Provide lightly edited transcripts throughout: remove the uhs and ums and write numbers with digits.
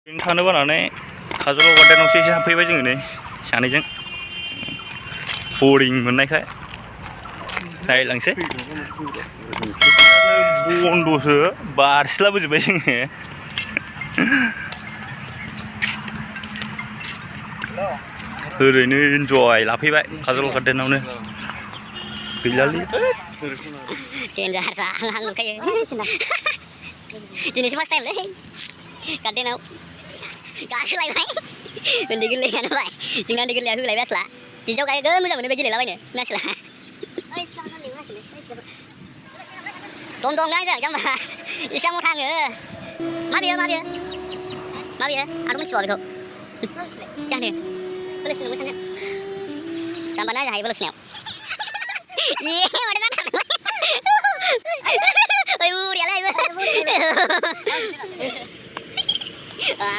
थानो बानानै काजल गार्डेनावसो एसे हाबफैबाय जोङो नै सानैजों बरिं मोननायखाय नायलांसै बन्दसो बारसिलाबोजोब्बाय जोङो ओरैनो इन्जय लाफैबाय काजल गार्डेनावनो गैलालै दिनैसो फार्स्ट टाइम लै गार्डेनाव गाखोलायबाय उन्दै गोरलैयानो बाय जोंना उन्दै गोरलैया होलायबाय आसला दिन्थियाव गायगोन मोजां मोनो बे गेलेलाबायनो नासला दं नांजों जाम्बा इसां थाङो मा बेयो आरो मोनथिबावा बेखौ जानो कलेज नोंबो सानो जाम्बा ना जाहाय कलेजनियाव माथो जानो ओइ बुरियालाय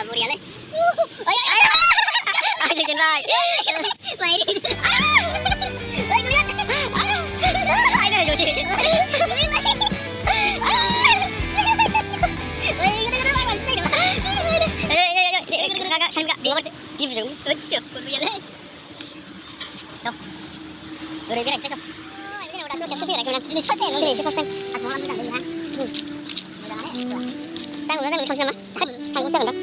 बुरियालाय Udah beres deh, ini udah selesai sudah lagi nanti ini selesai loh, ini selesai. Aku mau lanjut lagi kan. Tanggung kan lebih sama, tanggung sama dah.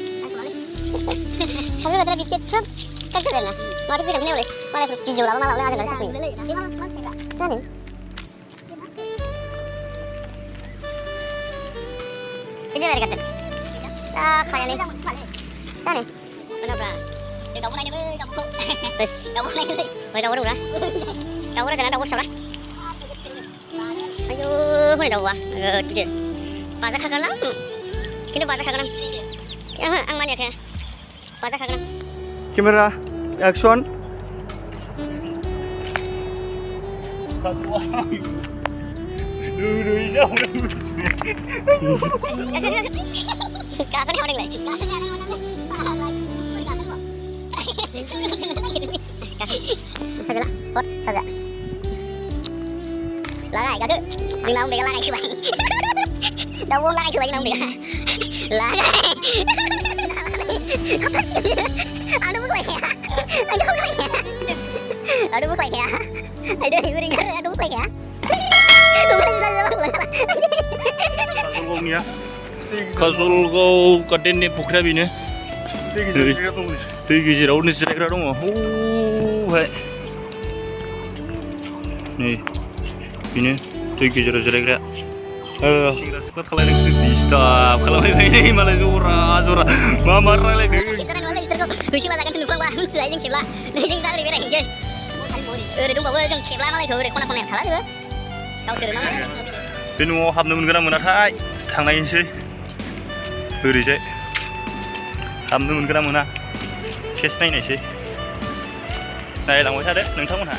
Kamu udah bikin tuh, kan sudah lah. Mau dibikin apa nih? Malah video lama malah ada nggak sih? Sana. Ini ada kata. Saya nih. Sana. Kenapa? Đâu có này nữa, đâu có này nữa. Rồi đâu có đâu ra? Đâu có đây đâu có sao đấy? Aduh, mana đâu à? Gitu. Bazar kagak lang. Kini bazar kagak lang. Ya, ang mana kaya? Bazar kagak lang. Kamera, action. Jauh. Kagak nih orang lain. Sao vậy? Hốt, sao vậy? Lá này cả thứ, đừng làm việc lá này như vậy. Đâu buông lá này như vậy đâu được. Lá này. Aduh bukan ya. Aduh bukan ya. Aduh bukan ya. Aduh ibu ring aduh bukan ya. 가솔공이야? 가솔고 가덴네 복잡이네. 되게 지라오는 지라그라 dong. Hai. Nih. Ini 되게 지라그라. Suka kalian yang sedih stop. Kalau ini malah zora. Mama rale deh. Hủy là cái chân phương qua, sửa chân kịp lại, để chân ra đi bên này chơi. Đúng bảo chân kịp lại mà lại thử để con này thả nữa. Đâu từ nó. बे न'आव हाबनो मोनगोन ना मोनाथाय थांनायनोसै ओरैजाय हाबनो मोनगोन ना मोना केस नायनायसै नायलांबाय थादो नोंथांमोनहा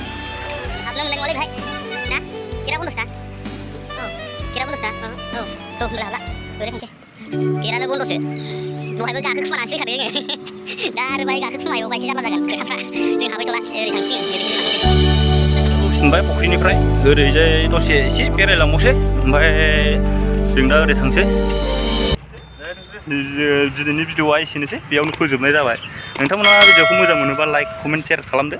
हाबनो मोननाय नङालै बेहाय ना गेटआ बन्द'सो ना गेटआ बन्द'सो ना होनब्ला हाबला ओरै थांसै गेटआनो बन्द'सो दहायबो गाखोखुमानानैसो फैखादों जोङो दा आरो बाहाय गाखोखुमायोबायसो जारला जागोन खोथाफ्रा जों हाबैथ'ला ओरै थांसिगोन फैफिनबाय फुख्रिनिफ्राय ओरैजाय दसे एसे बेरायलांबावसै ओमफ्राय जों दा ओरै थांसै दिनैनि भिडिअआ एसेनोसै बेयावनो फोजोबनाय जाबाय नोंथांमोना भिडिअखौ मोजां मोनोबा लाइक कमेन्ट शेयार खालामदो